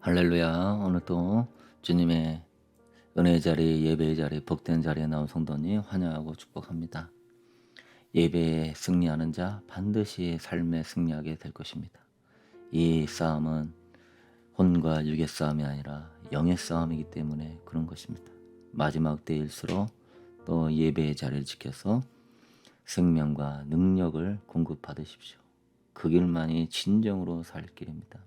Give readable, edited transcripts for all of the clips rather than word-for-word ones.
할렐루야. 오늘 또 주님의 은혜의 자리, 예배의 자리, 복된 자리에 나온 성도님 환영하고 축복합니다. 예배에 승리하는 자 반드시 삶에 승리하게 될 것입니다. 이 싸움은 혼과 육의 싸움이 아니라 영의 싸움이기 때문에 그런 것입니다. 마지막 때일수록 또 예배의 자리를 지켜서 생명과 능력을 공급받으십시오. 그 길만이 진정으로 살 길입니다.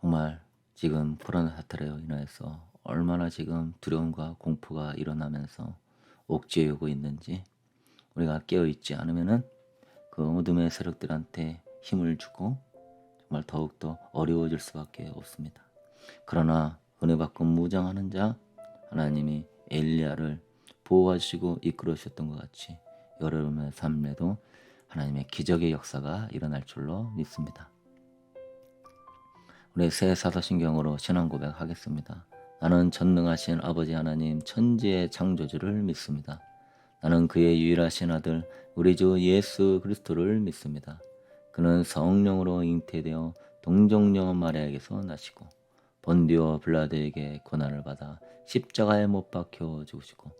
정말 지금 코로나 사태로 인해서 얼마나 지금 두려움과 공포가 일어나면서 옥죄어 오고 있는지 우리가 깨어있지 않으면은 그 어둠의 세력들한테 힘을 주고 정말 더욱더 어려워질 수밖에 없습니다. 그러나 은혜 받고 무장하는 자 하나님이 엘리야를 보호하시고 이끌으셨던 것 같이 여러분의 삶에도 하나님의 기적의 역사가 일어날 줄로 믿습니다. 우리 새 사도신경으로 신앙 고백하겠습니다. 나는 전능하신 아버지 하나님 천지의 창조주를 믿습니다. 나는 그의 유일하신 아들 우리 주 예수 그리스도를 믿습니다. 그는 성령으로 잉태되어 동정녀 마리아에게서 나시고 본디오 빌라도에게 고난을 받아 십자가에 못 박혀 죽으시고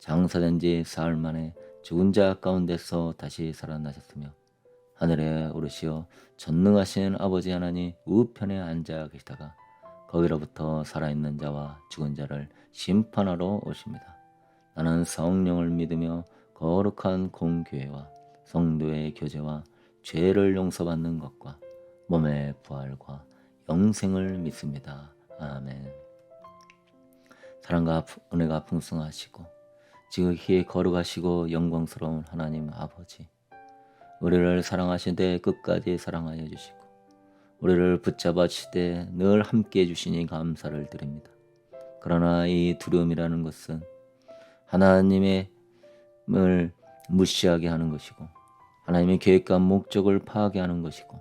장사된 지 사흘 만에 죽은 자 가운데서 다시 살아나셨으며 하늘에 오르시어 전능하신 아버지 하나님 우편에 앉아 계시다가 거기로부터 살아있는 자와 죽은 자를 심판하러 오십니다. 나는 성령을 믿으며 거룩한 공교회와 성도의 교제와 죄를 용서받는 것과 몸의 부활과 영생을 믿습니다. 아멘. 사랑과 은혜가 풍성하시고 지극히 거룩하시고 영광스러운 하나님 아버지, 우리를 사랑하시되 끝까지 사랑하여 주시고 우리를 붙잡아 치되 늘 함께 해주시니 감사를 드립니다. 그러나 이 두려움이라는 것은 하나님의 을 무시하게 하는 것이고 하나님의 계획과 목적을 파괴하는 것이고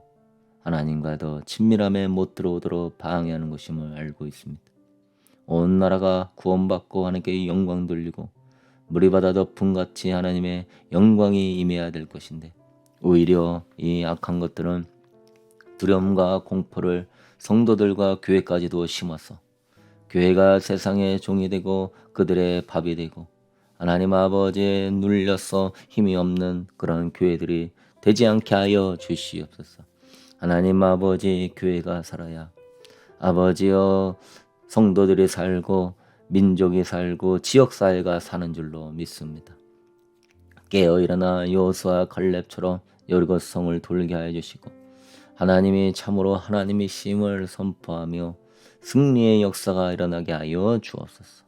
하나님과 더 친밀함에 못 들어오도록 방해하는 것임을 알고 있습니다. 온 나라가 구원받고 하나님께 영광 돌리고 물이 바다 덮음같이 하나님의 영광이 임해야 될 것인데 오히려 이 악한 것들은 두려움과 공포를 성도들과 교회까지도 심어서 교회가 세상의 종이 되고 그들의 밥이 되고 하나님 아버지에 눌려서 힘이 없는 그런 교회들이 되지 않게 하여 주시옵소서. 하나님 아버지, 교회가 살아야 아버지여 성도들이 살고 민족이 살고 지역사회가 사는 줄로 믿습니다. 깨어 일어나 여호수아 갈렙처럼 여리고 성을 돌게 하여 주시고 하나님이 참으로 하나님이심을 선포하며 승리의 역사가 일어나게 하여 주옵소서.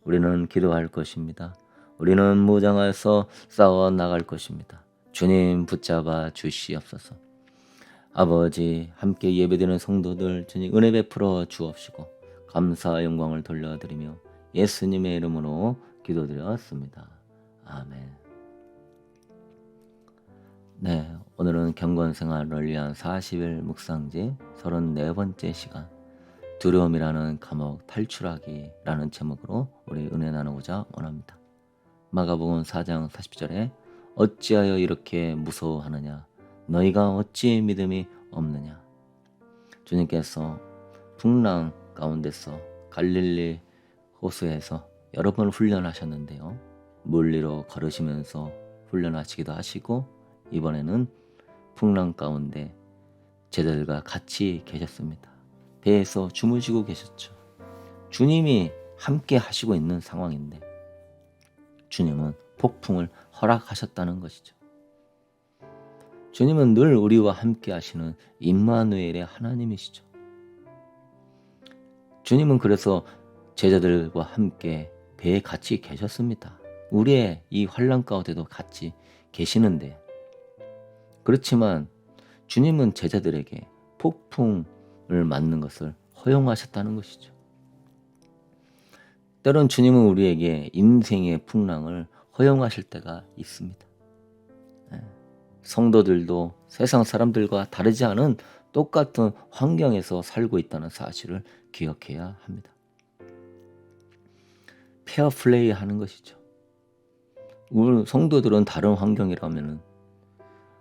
우리는 기도할 것입니다. 우리는 무장해서 싸워 나갈 것입니다. 주님 붙잡아 주시옵소서. 아버지, 함께 예배드리는 성도들 주님 은혜 베풀어 주옵시고 감사 영광을 돌려드리며 예수님의 이름으로 기도드렸습니다. 아멘. 네, 오늘은 경건생활을 위한 40일 묵상지 34번째 시간 두려움이라는 감옥 탈출하기라는 제목으로 우리 은혜 나누고자 원합니다. 마가복음 4장 40절에 어찌하여 이렇게 무서워하느냐 너희가 어찌 믿음이 없느냐. 주님께서 풍랑 가운데서 갈릴리 호수에서 여러 번 훈련하셨는데요. 물리로 걸으시면서 훈련하시기도 하시고 이번에는 풍랑 가운데 제자들과 같이 계셨습니다. 배에서 주무시고 계셨죠. 주님이 함께 하시고 있는 상황인데 주님은 폭풍을 허락하셨다는 것이죠. 주님은 늘 우리와 함께 하시는 임마누엘의 하나님이시죠. 주님은 그래서 제자들과 함께 배에 같이 계셨습니다. 우리의 이 환난 가운데도 같이 계시는데 그렇지만 주님은 제자들에게 폭풍을 맞는 것을 허용하셨다는 것이죠. 때론 주님은 우리에게 인생의 풍랑을 허용하실 때가 있습니다. 성도들도 세상 사람들과 다르지 않은 똑같은 환경에서 살고 있다는 사실을 기억해야 합니다. 페어플레이 하는 것이죠. 우리 성도들은 다른 환경이라면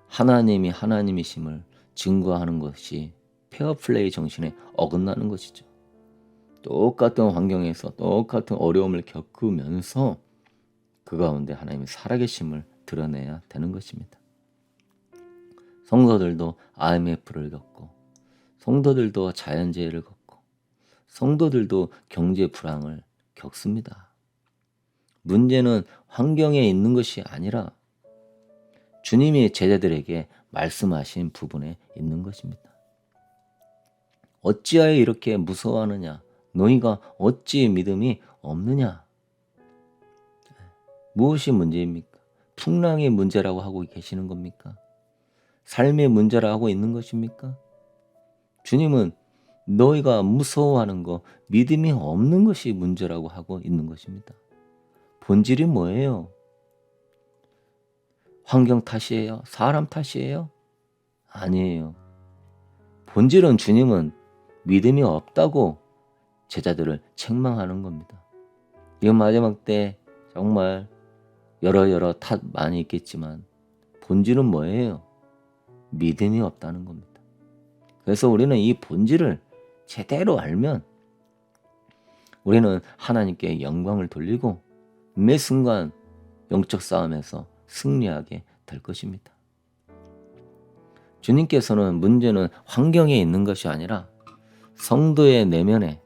하나님이 하나님이심을 증거하는 것이 페어플레이 정신에 어긋나는 것이죠. 똑같은 환경에서 똑같은 어려움을 겪으면서 그 가운데 하나님의 살아계심을 드러내야 되는 것입니다. 성도들도 IMF를 겪고, 성도들도 자연재해를 겪고, 성도들도 경제 불황을 겪습니다. 문제는 환경에 있는 것이 아니라 주님이 제자들에게 말씀하신 부분에 있는 것입니다. 어찌하여 이렇게 무서워하느냐? 너희가 어찌 믿음이 없느냐? 무엇이 문제입니까? 풍랑의 문제라고 하고 계시는 겁니까? 삶의 문제라고 하고 있는 것입니까? 주님은 너희가 무서워하는 거, 믿음이 없는 것이 문제라고 하고 있는 것입니다. 본질이 뭐예요? 환경 탓이에요? 사람 탓이에요? 아니에요. 본질은 주님은 믿음이 없다고 제자들을 책망하는 겁니다. 이건 마지막 때 정말 여러 탓 많이 있겠지만 본질은 뭐예요? 믿음이 없다는 겁니다. 그래서 우리는 이 본질을 제대로 알면 우리는 하나님께 영광을 돌리고 매 순간 영적 싸움에서 승리하게 될 것입니다. 주님께서는 문제는 환경에 있는 것이 아니라 성도의 내면에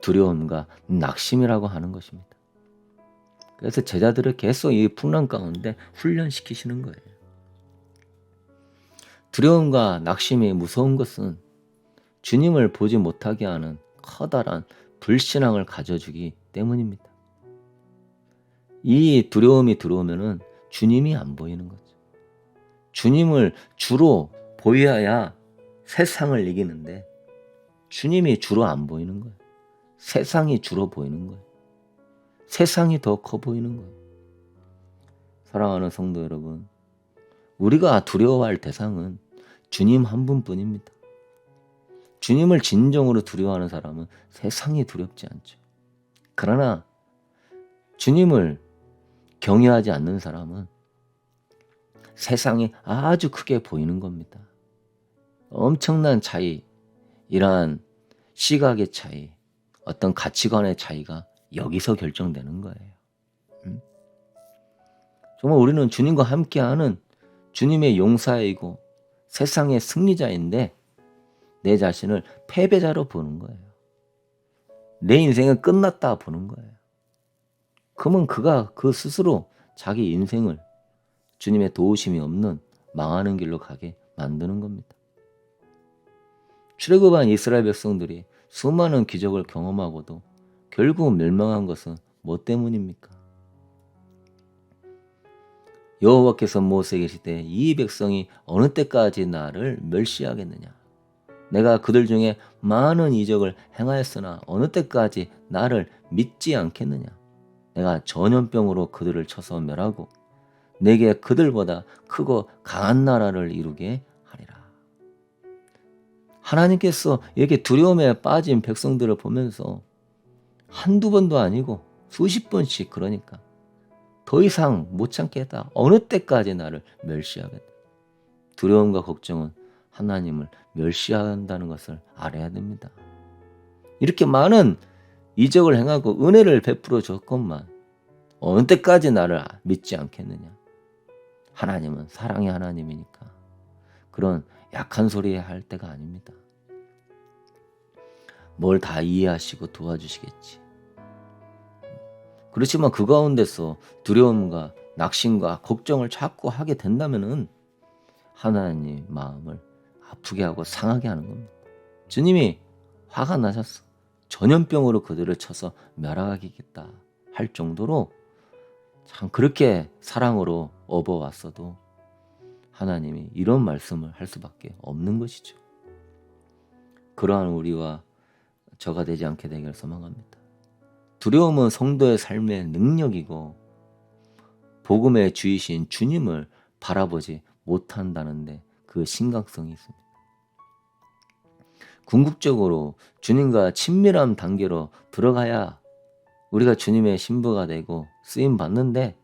두려움과 낙심이라고 하는 것입니다. 그래서 제자들을 계속 이 풍랑 가운데 훈련시키시는 거예요. 두려움과 낙심이 무서운 것은 주님을 보지 못하게 하는 커다란 불신앙을 가져주기 때문입니다. 이 두려움이 들어오면은 주님이 안 보이는 거죠. 주님을 주로 보여야 세상을 이기는데 주님이 주로 안 보이는 거예요. 세상이 주로 보이는 거예요. 세상이 더 커 보이는 거예요. 사랑하는 성도 여러분, 우리가 두려워할 대상은 주님 한 분뿐입니다. 주님을 진정으로 두려워하는 사람은 세상이 두렵지 않죠. 그러나 주님을 경외하지 않는 사람은 세상이 아주 크게 보이는 겁니다. 엄청난 차이, 이러한 시각의 차이, 어떤 가치관의 차이가 여기서 결정되는 거예요. 정말 우리는 주님과 함께하는 주님의 용사이고 세상의 승리자인데 내 자신을 패배자로 보는 거예요. 내 인생은 끝났다 보는 거예요. 그러면 그가 그 스스로 자기 인생을 주님의 도우심이 없는 망하는 길로 가게 만드는 겁니다. 출애굽한 이스라엘 백성들이 수많은 기적을 경험하고도 결국 멸망한 것은 뭐 때문입니까? 여호와께서 모세에게 이르시되 이 백성이 어느 때까지 나를 멸시하겠느냐? 내가 그들 중에 많은 이적을 행하였으나 어느 때까지 나를 믿지 않겠느냐? 내가 전염병으로 그들을 쳐서 멸하고 내게 그들보다 크고 강한 나라를 이루게 하리라. 하나님께서 이렇게 두려움에 빠진 백성들을 보면서 한두 번도 아니고 수십 번씩 그러니까 더 이상 못 참겠다. 어느 때까지 나를 멸시하겠다. 두려움과 걱정은 하나님을 멸시한다는 것을 알아야 됩니다. 이렇게 많은 이적을 행하고 은혜를 베풀어 줬건만 어느 때까지 나를 믿지 않겠느냐. 하나님은 사랑의 하나님이니까 그런 약한 소리 할 때가 아닙니다. 뭘 다 이해하시고 도와주시겠지. 그렇지만 그 가운데서 두려움과 낙심과 걱정을 자꾸 하게 된다면은 하나님 마음을 아프게 하고 상하게 하는 겁니다. 주님이 화가 나셨어. 전염병으로 그들을 쳐서 멸하겠다 할 정도로 참 그렇게 사랑으로 업어왔어도 하나님이 이런 말씀을 할 수밖에 없는 것이죠. 그러한 우리와 저가 되지 않게 되기를 소망합니다. 두려움은 성도의 삶의 능력이고 복음의 주이신 주님을 바라보지 못한다는데 그 심각성이 있습니다. 궁극적으로 주님과 친밀한 단계로 들어가야 우리가 주님의 신부가 되고 쓰임 받는데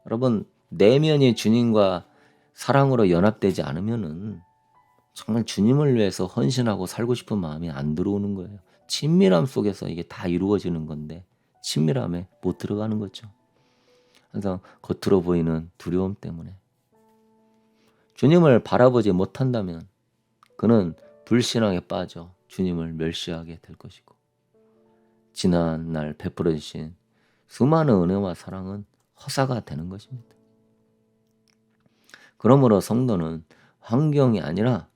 여러분 내면이 주님과 사랑으로 연합되지 않으면은 정말 주님을 위해서 헌신하고 살고 싶은 마음이 안 들어오는 거예요. 친밀함 속에서 이게 다 이루어지는 건데 친밀함에 못 들어가는 거죠. 항상 겉으로 보이는 두려움 때문에. 주님을 바라보지 못한다면 그는 불신앙에 빠져 주님을 멸시하게 될 것이고, 지난날 베풀어 주신 수많은 은혜와 사랑은 허사가 되는 것입니다. 그러므로 성도는 환경이 아니라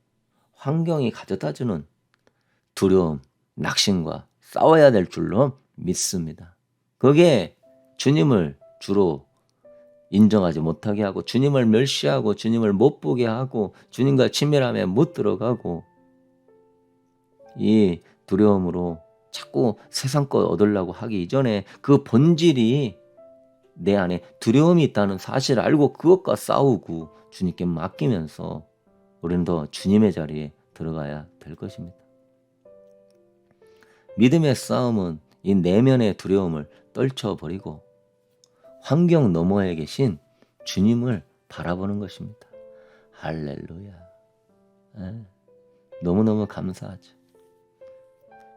환경이 가져다주는 두려움, 낙심과 싸워야 될 줄로 믿습니다. 그게 주님을 주로 인정하지 못하게 하고, 주님을 멸시하고, 주님을 못 보게 하고, 주님과 친밀함에 못 들어가고, 이 두려움으로 자꾸 세상 것 얻으려고 하기 이전에 그 본질이 내 안에 두려움이 있다는 사실을 알고 그것과 싸우고 주님께 맡기면서 우리는 더 주님의 자리에 들어가야 될 것입니다. 믿음의 싸움은 이 내면의 두려움을 떨쳐버리고 환경 너머에 계신 주님을 바라보는 것입니다. 할렐루야. 너무너무 감사하죠.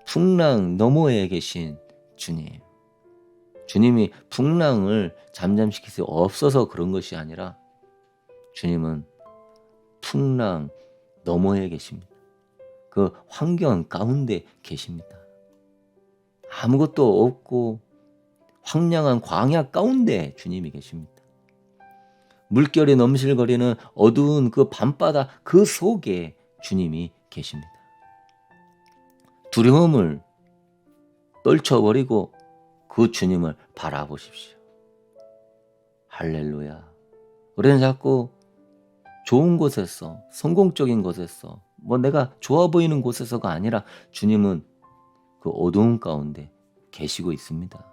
풍랑 너머에 계신 주님. 주님이 풍랑을 잠잠시킬 수 없어서 그런 것이 아니라 주님은 풍랑 너머에 계십니다. 그 환경 가운데 계십니다. 아무것도 없고 황량한 광야 가운데 주님이 계십니다. 물결이 넘실거리는 어두운 그 밤바다 그 속에 주님이 계십니다. 두려움을 떨쳐버리고 그 주님을 바라보십시오. 할렐루야. 우리는 자꾸 좋은 곳에서, 성공적인 곳에서, 내가 좋아 보이는 곳에서가 아니라 주님은 그 어두운 가운데 계시고 있습니다.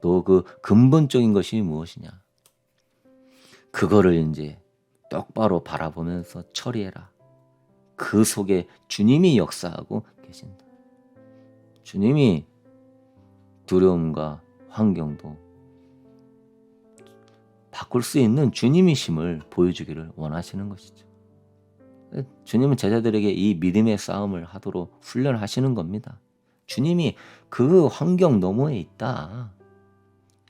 또 그 근본적인 것이 무엇이냐? 그거를 이제 똑바로 바라보면서 처리해라. 그 속에 주님이 역사하고 계신다. 주님이 두려움과 환경도 바꿀 수 있는 주님이심을 보여주기를 원하시는 것이죠. 주님은 제자들에게 이 믿음의 싸움을 하도록 훈련하시는 겁니다. 주님이 그 환경 너머에 있다.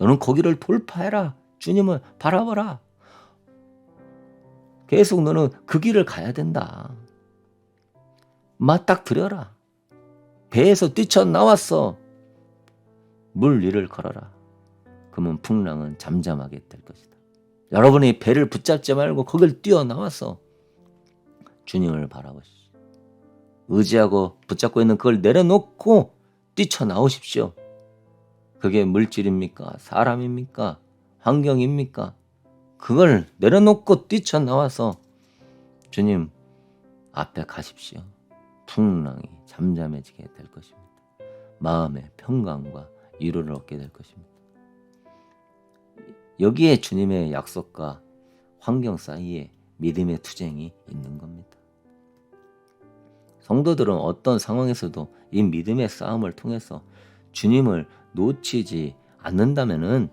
너는 거기를 돌파해라. 주님을 바라봐라. 계속 너는 그 길을 가야 된다. 맞닥뜨려라. 배에서 뛰쳐나왔어. 물 위를 걸어라. 그러면 풍랑은 잠잠하게 될 것이다. 여러분이 배를 붙잡지 말고 거길 뛰어나와서 주님을 바라보십시오. 의지하고 붙잡고 있는 그걸 내려놓고 뛰쳐나오십시오. 그게 물질입니까? 사람입니까? 환경입니까? 그걸 내려놓고 뛰쳐나와서 주님 앞에 가십시오. 풍랑이 잠잠해지게 될 것입니다. 마음의 평강과 위로를 얻게 될 것입니다. 여기에 주님의 약속과 환경 사이에 믿음의 투쟁이 있는 겁니다. 성도들은 어떤 상황에서도 이 믿음의 싸움을 통해서 주님을 놓치지 않는다면은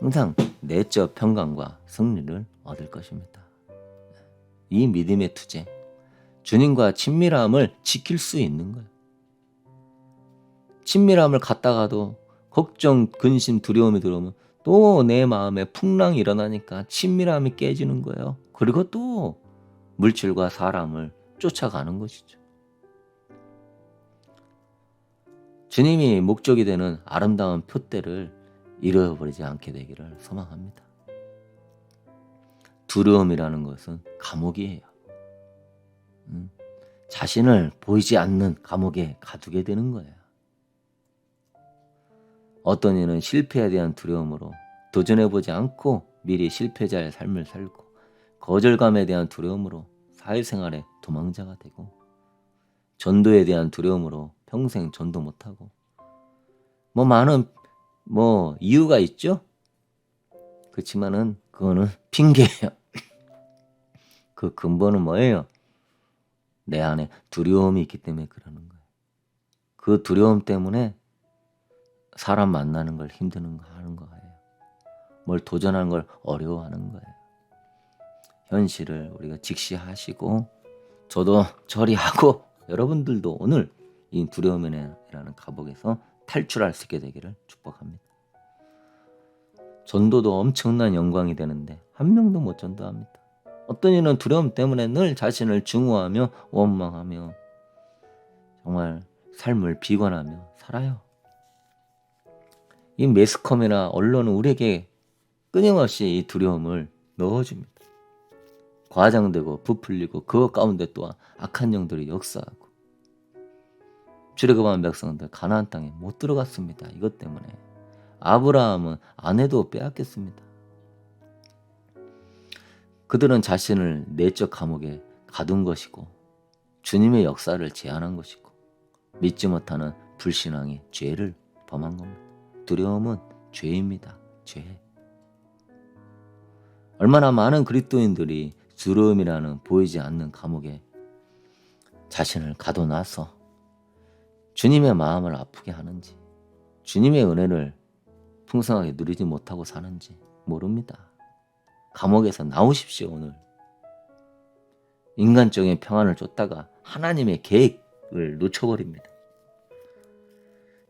항상 내적 평강과 승리를 얻을 것입니다. 이 믿음의 투쟁, 주님과 친밀함을 지킬 수 있는 거예요. 친밀함을 갖다가도 걱정, 근심, 두려움이 들어오면 또 내 마음에 풍랑이 일어나니까 친밀함이 깨지는 거예요. 그리고 또 물질과 사람을 쫓아가는 것이죠. 주님이 목적이 되는 아름다운 표대를 잃어버리지 않게 되기를 소망합니다. 두려움이라는 것은 감옥이에요. 자신을 보이지 않는 감옥에 가두게 되는 거예요. 어떤 이는 실패에 대한 두려움으로 도전해보지 않고 미리 실패자의 삶을 살고, 거절감에 대한 두려움으로 사회생활에 도망자가 되고, 전도에 대한 두려움으로 평생 전도 못하고, 많은 이유가 있죠. 그렇지만은 그거는 핑계예요. 그 근본은 뭐예요? 내 안에 두려움이 있기 때문에 그러는 거예요. 그 두려움 때문에 사람 만나는 걸 힘드는 거 하는 거예요. 뭘 도전하는 걸 어려워하는 거예요. 현실을 우리가 직시하시고 저도 처리하고 여러분들도 오늘 이 두려움이라는 감옥에서 탈출할 수 있게 되기를 축복합니다. 전도도 엄청난 영광이 되는데 한 명도 못 전도합니다. 어떤 이는 두려움 때문에 늘 자신을 증오하며 원망하며 정말 삶을 비관하며 살아요. 이 매스컴이나 언론은 우리에게 끊임없이 이 두려움을 넣어줍니다. 과장되고 부풀리고 그 가운데 또한 악한 영들이 역사하고 출애굽한 백성들 가나안 땅에 못 들어갔습니다. 이것 때문에 아브라함은 아내도 빼앗겼습니다. 그들은 자신을 내적 감옥에 가둔 것이고 주님의 역사를 제한한 것이고 믿지 못하는 불신앙의 죄를 범한 겁니다. 두려움은 죄입니다. 죄. 얼마나 많은 그리스도인들이 두려움이라는 보이지 않는 감옥에 자신을 가둬놔서 주님의 마음을 아프게 하는지 주님의 은혜를 풍성하게 누리지 못하고 사는지 모릅니다. 감옥에서 나오십시오. 오늘 인간적인 평안을 쫓다가 하나님의 계획을 놓쳐버립니다.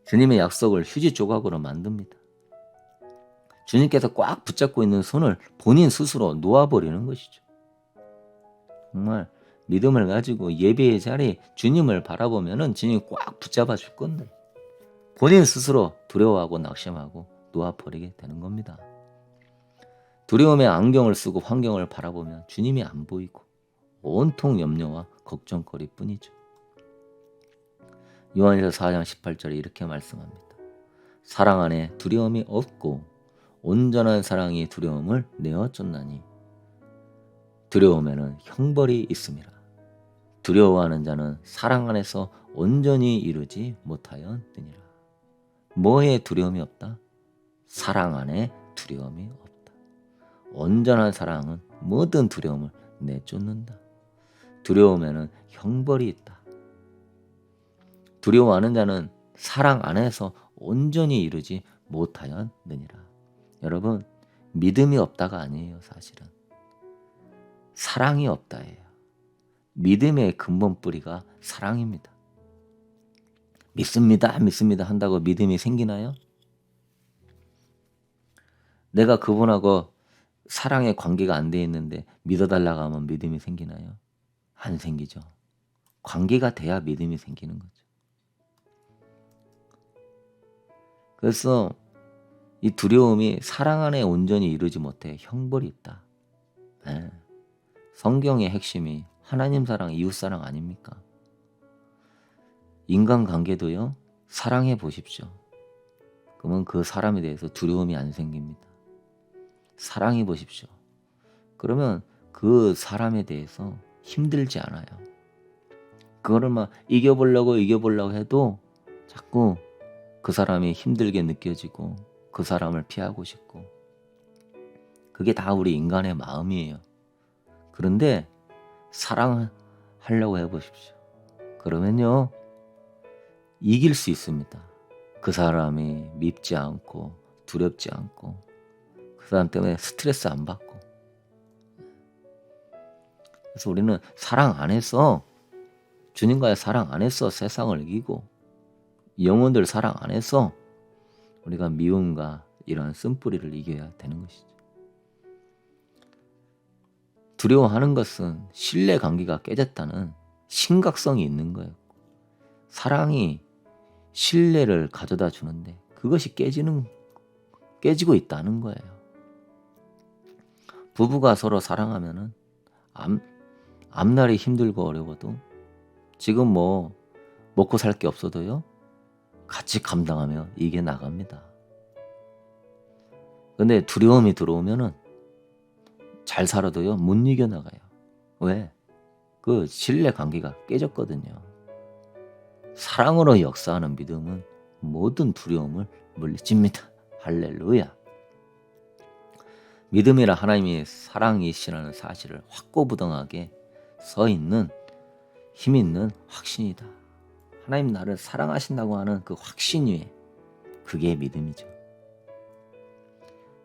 주님의 약속을 휴지 조각으로 만듭니다. 주님께서 꽉 붙잡고 있는 손을 본인 스스로 놓아버리는 것이죠. 정말 믿음을 가지고 예배의 자리에 주님을 바라보면은 주님이 꽉 붙잡아 줄 건데 본인 스스로 두려워하고 낙심하고 놓아버리게 되는 겁니다. 두려움의 안경을 쓰고 환경을 바라보면 주님이 안 보이고 온통 염려와 걱정거리 뿐이죠. 요한일서 4장 18절에 이렇게 말씀합니다. 사랑 안에 두려움이 없고 온전한 사랑이 두려움을 내어 쫓나니 두려움에는 형벌이 있음이라. 두려워하는 자는 사랑 안에서 온전히 이루지 못하였느니라. 뭐에 두려움이 없다? 사랑 안에 두려움이 없다. 온전한 사랑은 모든 두려움을 내쫓는다. 두려움에는 형벌이 있다. 두려워하는 자는 사랑 안에서 온전히 이루지 못하였느니라. 여러분, 믿음이 없다가 아니에요. 사실은 사랑이 없다예요. 믿음의 근본 뿌리가 사랑입니다. 믿습니다 한다고 믿음이 생기나요? 내가 그분하고 사랑의 관계가 안 돼 있는데 믿어달라고 하면 믿음이 생기나요? 안 생기죠. 관계가 돼야 믿음이 생기는 거죠. 그래서 이 두려움이 사랑 안에 온전히 이루지 못해 형벌이 있다. 네. 성경의 핵심이 하나님 사랑, 이웃 사랑 아닙니까? 인간관계도요. 사랑해 보십시오. 그러면 그 사람에 대해서 두려움이 안 생깁니다. 사랑해 보십시오. 그러면 그 사람에 대해서 힘들지 않아요. 그거를 막 이겨보려고 해도 자꾸 그 사람이 힘들게 느껴지고 그 사람을 피하고 싶고 그게 다 우리 인간의 마음이에요. 그런데 사랑하려고 해보십시오. 그러면요 이길 수 있습니다. 그 사람이 밉지 않고 두렵지 않고 그 사람 때문에 스트레스 안 받고. 그래서 우리는 사랑 안에서 주님과의 사랑 안에서 세상을 이기고 영혼들 사랑 안에서 우리가 미움과 이러한 쓴뿌리를 이겨야 되는 것이죠. 두려워하는 것은 신뢰관계가 깨졌다는 심각성이 있는 거예요. 사랑이 신뢰를 가져다 주는데 그것이 깨지고 있다는 거예요. 부부가 서로 사랑하면은 앞날이 힘들고 어려워도 지금 뭐 먹고 살 게 없어도요 같이 감당하며 이겨 나갑니다. 근데 두려움이 들어오면은 잘 살아도요 못 이겨 나가요. 왜? 그 신뢰 관계가 깨졌거든요. 사랑으로 역사하는 믿음은 모든 두려움을 물리칩니다. 할렐루야. 믿음이라 하나님이 사랑이시라는 사실을 확고부동하게 서 있는 힘 있는 확신이다. 하나님 나를 사랑하신다고 하는 그 확신 위에 그게 믿음이죠.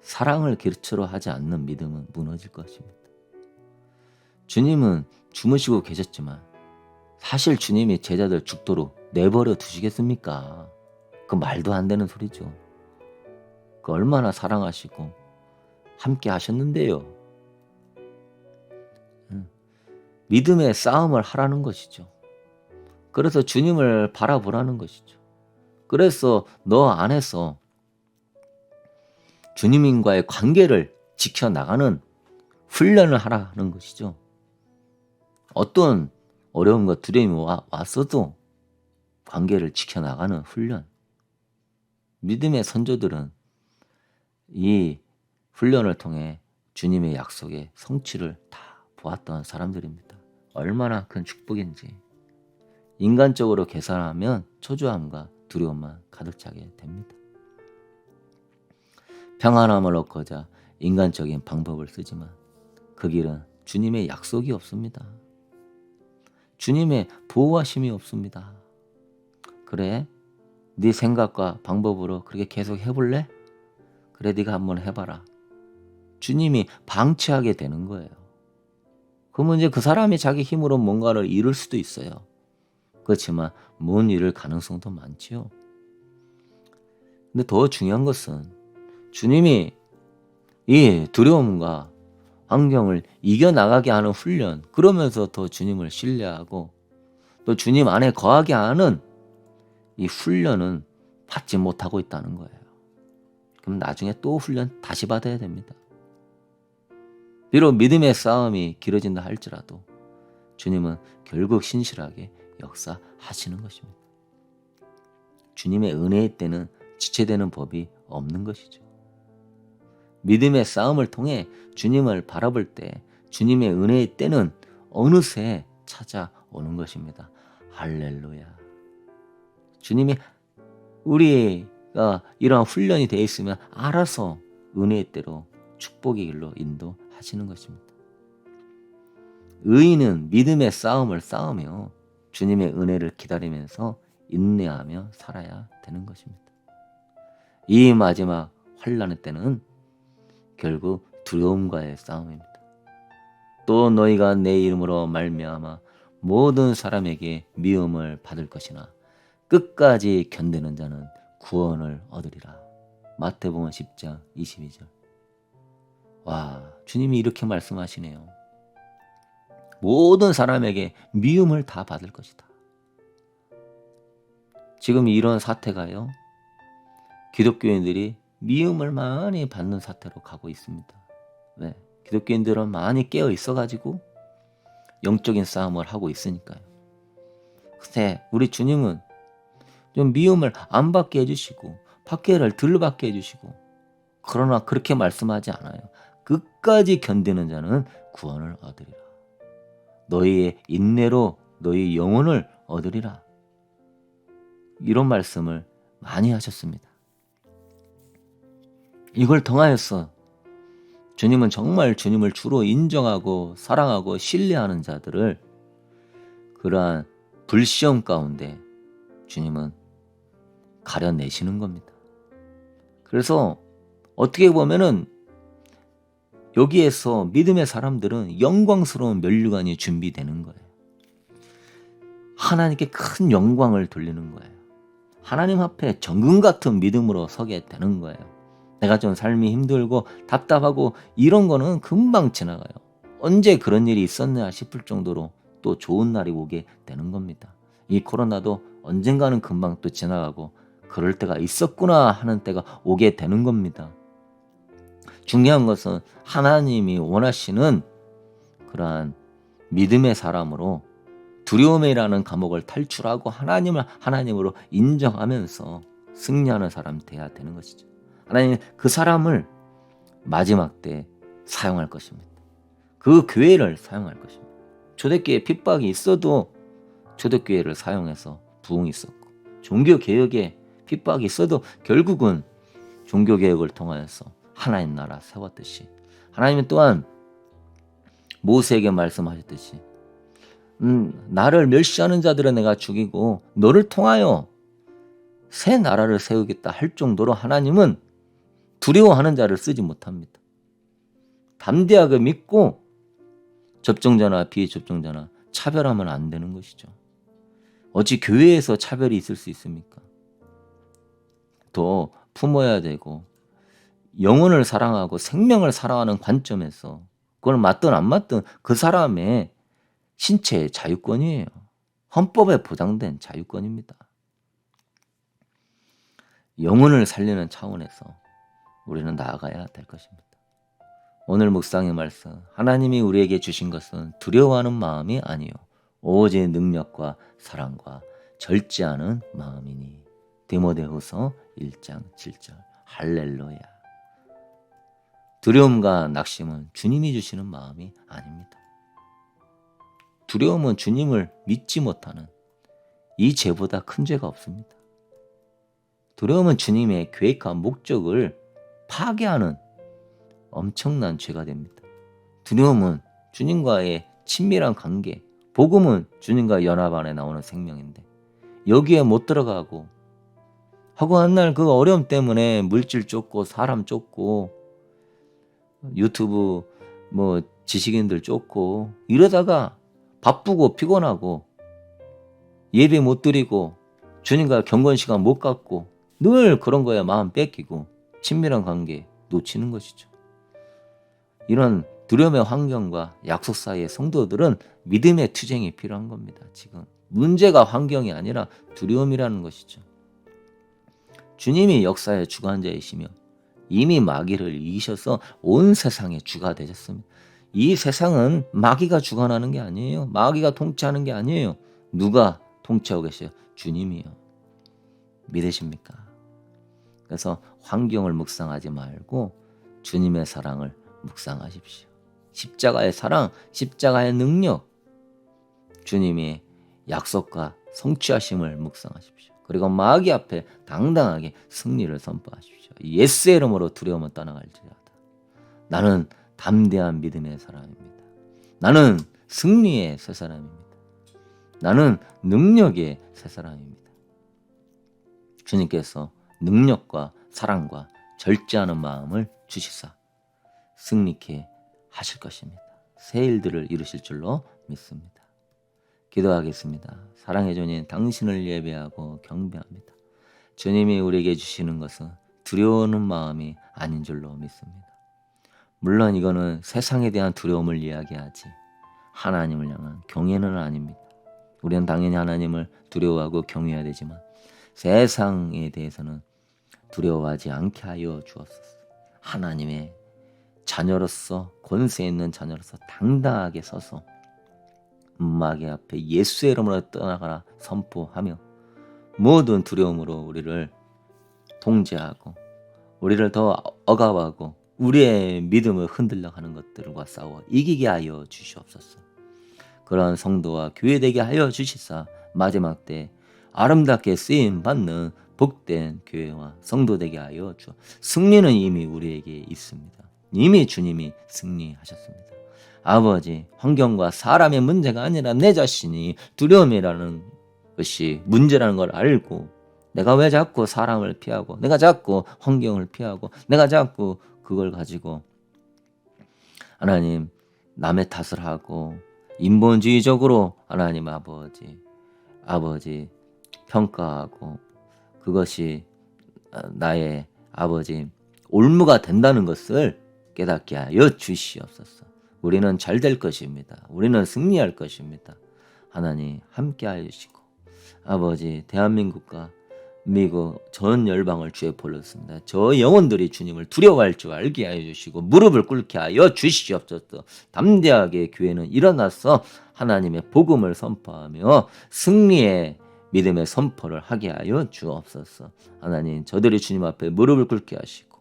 사랑을 기초로 하지 않는 믿음은 무너질 것입니다. 주님은 주무시고 계셨지만 사실 주님이 제자들 죽도록 내버려 두시겠습니까? 그 말도 안 되는 소리죠. 그 얼마나 사랑하시고 함께 하셨는데요. 믿음의 싸움을 하라는 것이죠. 그래서 주님을 바라보라는 것이죠. 그래서 너 안에서 주님과의 관계를 지켜나가는 훈련을 하라는 것이죠. 어떤 어려움과 두려움이 왔어도 관계를 지켜나가는 훈련. 믿음의 선조들은 이 훈련을 통해 주님의 약속의 성취를 다 보았던 사람들입니다. 얼마나 큰 축복인지. 인간적으로 계산하면 초조함과 두려움만 가득 차게 됩니다. 평안함을 얻고자 인간적인 방법을 쓰지만 그 길은 주님의 약속이 없습니다. 주님의 보호하심이 없습니다. 그래? 네 생각과 방법으로 그렇게 계속 해볼래? 그래, 네가 한번 해봐라. 주님이 방치하게 되는 거예요. 그러면 이제 그 사람이 자기 힘으로 뭔가를 이룰 수도 있어요. 그렇지만 못 이룰 가능성도 많지요. 근데 더 중요한 것은 주님이 이 두려움과 환경을 이겨나가게 하는 훈련, 그러면서 더 주님을 신뢰하고 또 주님 안에 거하게 하는 이 훈련은 받지 못하고 있다는 거예요. 그럼 나중에 또 훈련 다시 받아야 됩니다. 비록 믿음의 싸움이 길어진다 할지라도 주님은 결국 신실하게 역사하시는 것입니다. 주님의 은혜의 때는 지체되는 법이 없는 것이죠. 믿음의 싸움을 통해 주님을 바라볼 때 주님의 은혜의 때는 어느새 찾아오는 것입니다. 할렐루야. 주님이 우리가 이러한 훈련이 되어 있으면 알아서 은혜의 때로 축복의 길로 인도하시는 것입니다. 의인은 믿음의 싸움을 싸우며 주님의 은혜를 기다리면서 인내하며 살아야 되는 것입니다. 이 마지막 환난의 때는 결국 두려움과의 싸움입니다. 또 너희가 내 이름으로 말미암아 모든 사람에게 미움을 받을 것이나 끝까지 견디는 자는 구원을 얻으리라. 마태복음 10장 22절. 와, 주님이 이렇게 말씀하시네요. 모든 사람에게 미움을 다 받을 것이다. 지금 이런 사태가요, 기독교인들이 미움을 많이 받는 사태로 가고 있습니다. 왜? 기독교인들은 많이 깨어 있어가지고 영적인 싸움을 하고 있으니까요. 근데 우리 주님은 좀 미움을 안 받게 해주시고 박해를 덜 받게 해주시고, 그러나 그렇게 말씀하지 않아요. 끝까지 견디는 자는 구원을 얻으리라. 너희의 인내로 너희 영혼을 얻으리라. 이런 말씀을 많이 하셨습니다. 이걸 통하여서 주님은 정말 주님을 주로 인정하고 사랑하고 신뢰하는 자들을 그러한 불시험 가운데 주님은 가려내시는 겁니다. 그래서 어떻게 보면은 여기에서 믿음의 사람들은 영광스러운 면류관이 준비되는 거예요. 하나님께 큰 영광을 돌리는 거예요. 하나님 앞에 정금 같은 믿음으로 서게 되는 거예요. 내가 좀 삶이 힘들고 답답하고 이런 거는 금방 지나가요. 언제 그런 일이 있었나 싶을 정도로 또 좋은 날이 오게 되는 겁니다. 이 코로나도 언젠가는 금방 또 지나가고 그럴 때가 있었구나 하는 때가 오게 되는 겁니다. 중요한 것은 하나님이 원하시는 그러한 믿음의 사람으로 두려움이라는 감옥을 탈출하고 하나님을 하나님으로 인정하면서 승리하는 사람이 돼야 되는 것이죠. 하나님은 그 사람을 마지막 때 사용할 것입니다. 그 교회를 사용할 것입니다. 초대교회에 핍박이 있어도 초대교회를 사용해서 부흥이 있었고, 종교개혁에 핍박이 있어도 결국은 종교개혁을 통하여서 하나님 나라 세웠듯이, 하나님은 또한 모세에게 말씀하셨듯이 나를 멸시하는 자들은 내가 죽이고 너를 통하여 새 나라를 세우겠다 할 정도로 하나님은 두려워하는 자를 쓰지 못합니다. 담대하게 믿고 접종자나 비접종자나 차별하면 안 되는 것이죠. 어찌 교회에서 차별이 있을 수 있습니까? 더 품어야 되고 영혼을 사랑하고 생명을 사랑하는 관점에서 그걸 맞든 안 맞든 그 사람의 신체의 자유권이에요. 헌법에 보장된 자유권입니다. 영혼을 살리는 차원에서 우리는 나아가야 될 것입니다. 오늘 묵상의 말씀, 하나님이 우리에게 주신 것은 두려워하는 마음이 아니요 오직 능력과 사랑과 절제하는 마음이니. 디모데후서 1장 7절. 할렐루야. 두려움과 낙심은 주님이 주시는 마음이 아닙니다. 두려움은 주님을 믿지 못하는 이 죄보다 큰 죄가 없습니다. 두려움은 주님의 계획한 목적을 파괴하는 엄청난 죄가 됩니다. 두려움은 주님과의 친밀한 관계, 복음은 주님과 연합 안에 나오는 생명인데 여기에 못 들어가고 하고 한 날 그 어려움 때문에 물질 쫓고 사람 쫓고 유튜브 지식인들 쫓고 이러다가 바쁘고 피곤하고 예배 못 드리고 주님과 경건 시간 못 갖고 늘 그런 거에 마음 뺏기고 친밀한 관계 놓치는 것이죠. 이런 두려움의 환경과 약속 사이의 성도들은 믿음의 투쟁이 필요한 겁니다. 지금 문제가 환경이 아니라 두려움이라는 것이죠. 주님이 역사의 주관자이시며 이미 마귀를 이기셔서 온 세상의 주가 되셨습니다. 이 세상은 마귀가 주관하는 게 아니에요. 마귀가 통치하는 게 아니에요. 누가 통치하고 계세요? 주님이요. 믿으십니까? 그래서 환경을 묵상하지 말고 주님의 사랑을 묵상하십시오. 십자가의 사랑, 십자가의 능력, 주님의 약속과 성취하심을 묵상하십시오. 그리고 마귀 앞에 당당하게 승리를 선포하십시오. 예수의 이름으로 두려움은 떠나갈지어다. 나는 담대한 믿음의 사람입니다. 나는 승리의 새 사람입니다. 나는 능력의 새 사람입니다. 주님께서 능력과 사랑과 절제하는 마음을 주시사 승리케 하실 것입니다. 새 일들을 이루실 줄로 믿습니다. 기도하겠습니다. 사랑의 주님, 당신을 예배하고 경배합니다. 주님이 우리에게 주시는 것은 두려워하는 마음이 아닌 줄로 믿습니다. 물론 이거는 세상에 대한 두려움을 이야기하지 하나님을 향한 경외는 아닙니다. 우리는 당연히 하나님을 두려워하고 경외해야 되지만 세상에 대해서는 두려워하지 않게 하여 주옵소서. 하나님의 자녀로서, 권세 있는 자녀로서 당당하게 서서 마귀 앞에 예수의 이름으로 떠나가라 선포하며 모든 두려움으로 우리를 통제하고 우리를 더 억압하고 우리의 믿음을 흔들려 하는 것들과 싸워 이기게 하여 주시옵소서. 그러한 성도와 교회 되게 하여 주시사 마지막 때 아름답게 쓰임 받는 복된 교회와 성도 되게 하여 주옵소서. 승리는 이미 우리에게 있습니다. 이미 주님이 승리하셨습니다. 아버지, 환경과 사람의 문제가 아니라 내 자신이 두려움이라는 것이 문제라는 걸 알고 내가 왜 자꾸 사람을 피하고 내가 자꾸 환경을 피하고 내가 자꾸 그걸 가지고 하나님 남의 탓을 하고 인본주의적으로 하나님 아버지 평가하고 그것이 나의 아버지 올무가 된다는 것을 깨닫게 하여 주시옵소서. 우리는 잘 될 것입니다. 우리는 승리할 것입니다. 하나님 함께 하여 주시고 아버지 대한민국과 미국 전 열방을 주에 불렀습니다. 저 영혼들이 주님을 두려워할 줄 알게 하여 주시고 무릎을 꿇게 하여 주시옵소서. 담대하게 교회는 일어나서 하나님의 복음을 선포하며 승리의 믿음의 선포를 하게 하여 주옵소서. 하나님 저들이 주님 앞에 무릎을 꿇게 하시고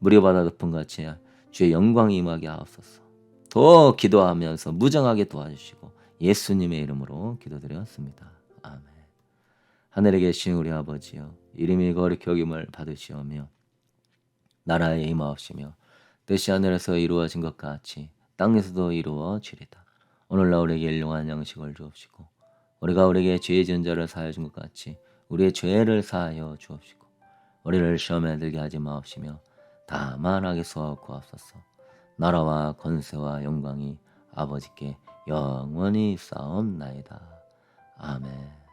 무료바다 높은 같이 주의 영광이 임하게 하옵소서. 더 기도하면서 무정하게 도와주시고 예수님의 이름으로 기도드렸습니다. 아멘. 하늘에 계신 우리 아버지여 이름이 거룩히 여김을 받으시오며 나라에 임하옵시며 뜻이 하늘에서 이루어진 것 같이 땅에서도 이루어지리다. 오늘날 우리에게 일용할 양식을 주옵시고 우리가 우리에게 죄 지은 자를 사하여 준 것 같이 우리의 죄를 사하여 주옵시고 우리를 시험에 들게 하지 마옵시며 다만 악에서 구하옵소서. 나라와 권세와 영광이 아버지께 영원히 싸움나이다. 아멘.